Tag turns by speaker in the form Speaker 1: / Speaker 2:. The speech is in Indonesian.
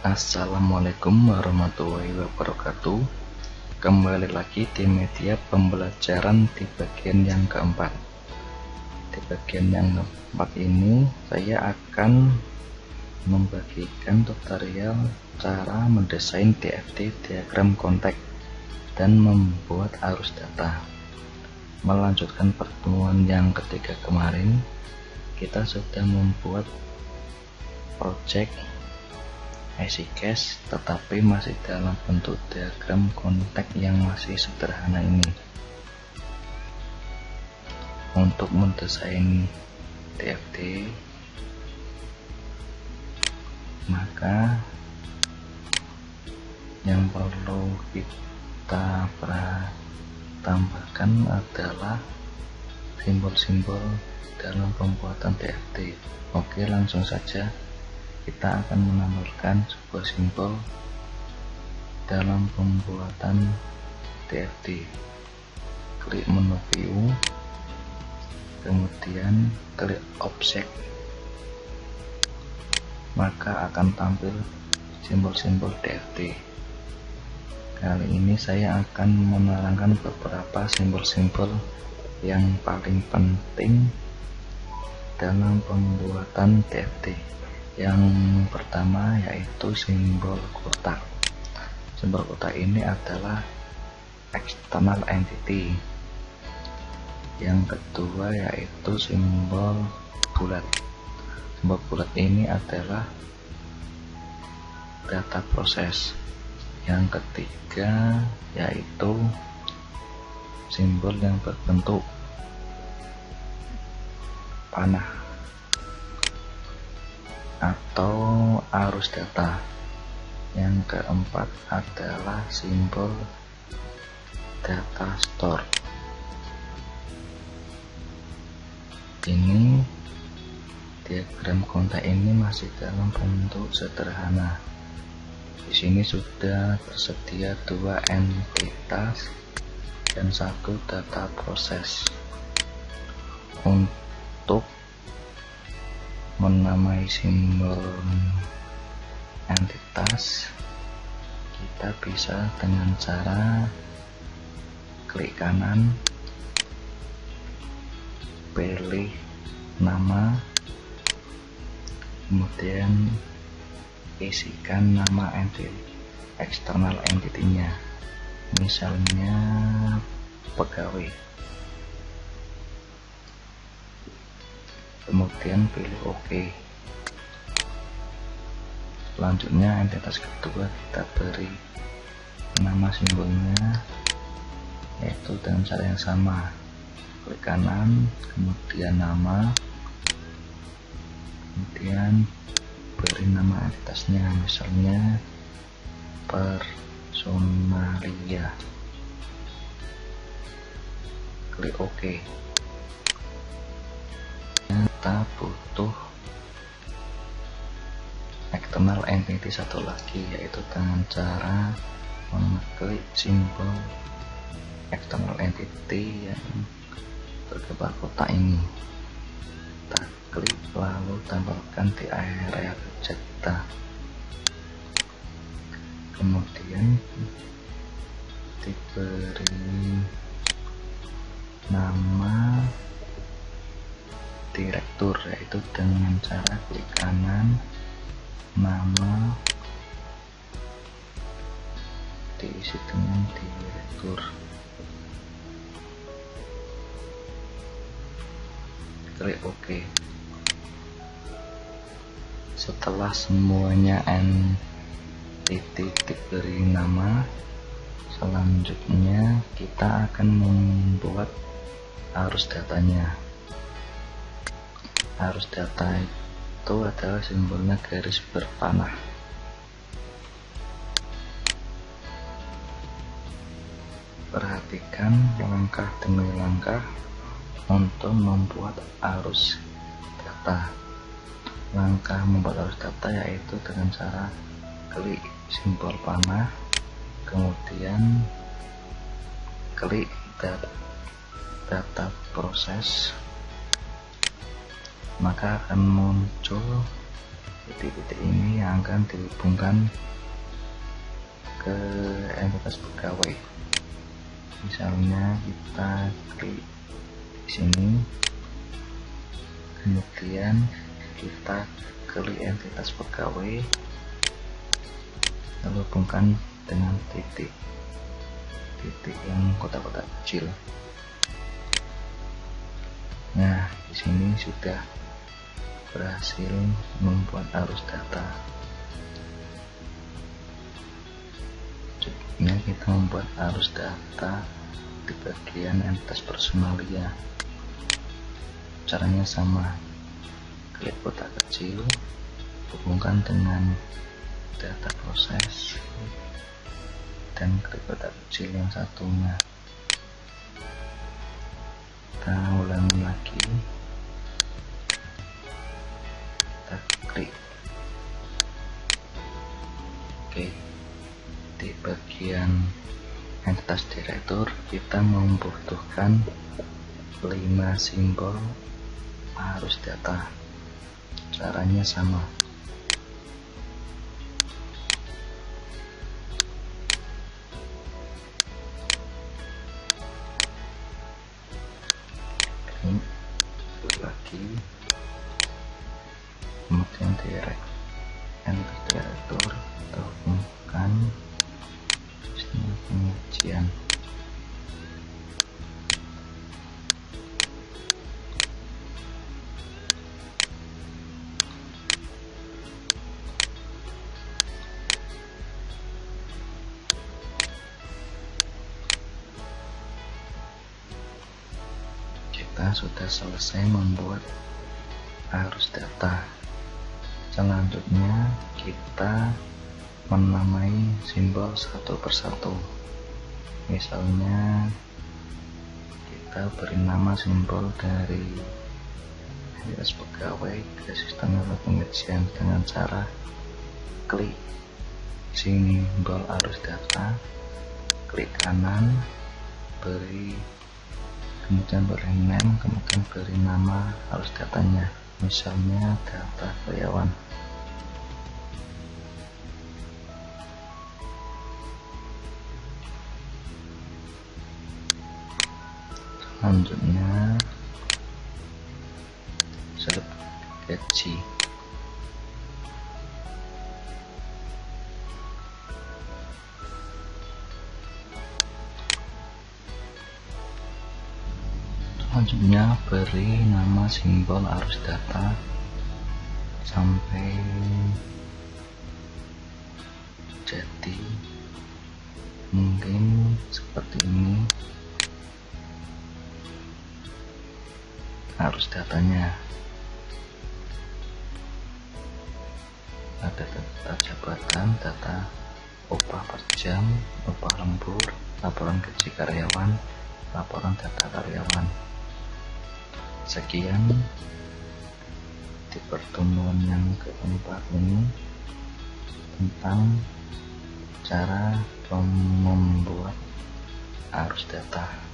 Speaker 1: Assalamualaikum warahmatullahi wabarakatuh. Kembali lagi di media pembelajaran di bagian yang keempat. Di bagian yang keempat ini saya akan membagikan tutorial cara mendesain DFT diagram konteks dan membuat arus data. Melanjutkan pertemuan yang ketiga kemarin, kita sudah membuat project EasyCache, tetapi masih dalam bentuk diagram konteks yang masih sederhana ini. Untuk mendesain DFT, maka yang perlu kita tambahkan adalah simbol-simbol dalam pembuatan DFT. Oke, langsung saja kita akan menambahkan sebuah simbol dalam pembuatan DFT. Klik menu view, kemudian klik objek, maka akan tampil simbol-simbol DFT. Kali ini saya akan menerangkan beberapa simbol-simbol yang paling penting dalam pembuatan DFT. Yang pertama yaitu simbol kotak. Simbol kotak ini adalah external entity. Yang kedua yaitu simbol bulat. Simbol bulat ini adalah data proses. Yang ketiga yaitu simbol yang berbentuk panah atau arus data. Yang keempat adalah simbol data store. Ini diagram konteks ini masih dalam bentuk sederhana. Di sini sudah tersedia dua entitas dan satu data proses. Untuk menamai simbol entitas, kita bisa dengan cara klik kanan, pilih nama, kemudian isikan nama external entity-nya, misalnya pegawai. Kemudian pilih OK. Selanjutnya entitas kedua kita beri nama simbolnya, yaitu dengan cara yang sama. Klik kanan, kemudian nama, kemudian beri nama entitasnya, misalnya personalia. Klik OK. Kita butuh external entity satu lagi, yaitu dengan cara mengklik simbol external entity yang bergambar kotak ini. Kita klik lalu tambahkan di area objek kita, kemudian diberi nama direktur, yaitu dengan cara klik kanan, nama diisi dengan direktur. Klik OK. Setelah semuanya entity diberi nama, selanjutnya kita akan membuat arus datanya. Arus data itu adalah simbolnya garis berpanah. Perhatikan langkah demi langkah untuk membuat arus data. Langkah membuat arus data yaitu dengan cara klik simbol panah, kemudian klik data proses, maka akan muncul titik-titik ini yang akan dihubungkan ke entitas pegawai. Misalnya kita klik di sini, kemudian kita klik entitas pegawai, lalu hubungkan dengan titik yang kotak-kotak kecil. Nah, di sini sudah berhasil membuat arus data. Selanjutnya kita membuat arus data di bagian entitas personalia. Caranya sama, klik kotak kecil, hubungkan dengan data proses, dan klik kotak kecil yang satunya. Kita ulangi lagi, kita klik. Oke, di bagian entitas direktur kita membutuhkan 5 simbol arus data. Caranya sama, lagi, kemudian entitas direktur kita hubungkan pengujian. Kita sudah selesai membuat arus data. Selanjutnya kita menamai simbol satu persatu. Misalnya kita beri nama simbol dari entitas pegawai ke sistem pengujian dengan cara klik sini simbol arus data, klik kanan, kemudian beri name, kemudian beri nama arus datanya, misalnya data karyawan. Selanjutnya select gaji. Selanjutnya beri nama simbol arus data sampai jadi, mungkin seperti ini arus datanya. Ada data jabatan, data upah per jam, upah lembur, laporan gaji karyawan, laporan data karyawan. Sekian di pertemuan yang keempat ini tentang cara membuat arus data.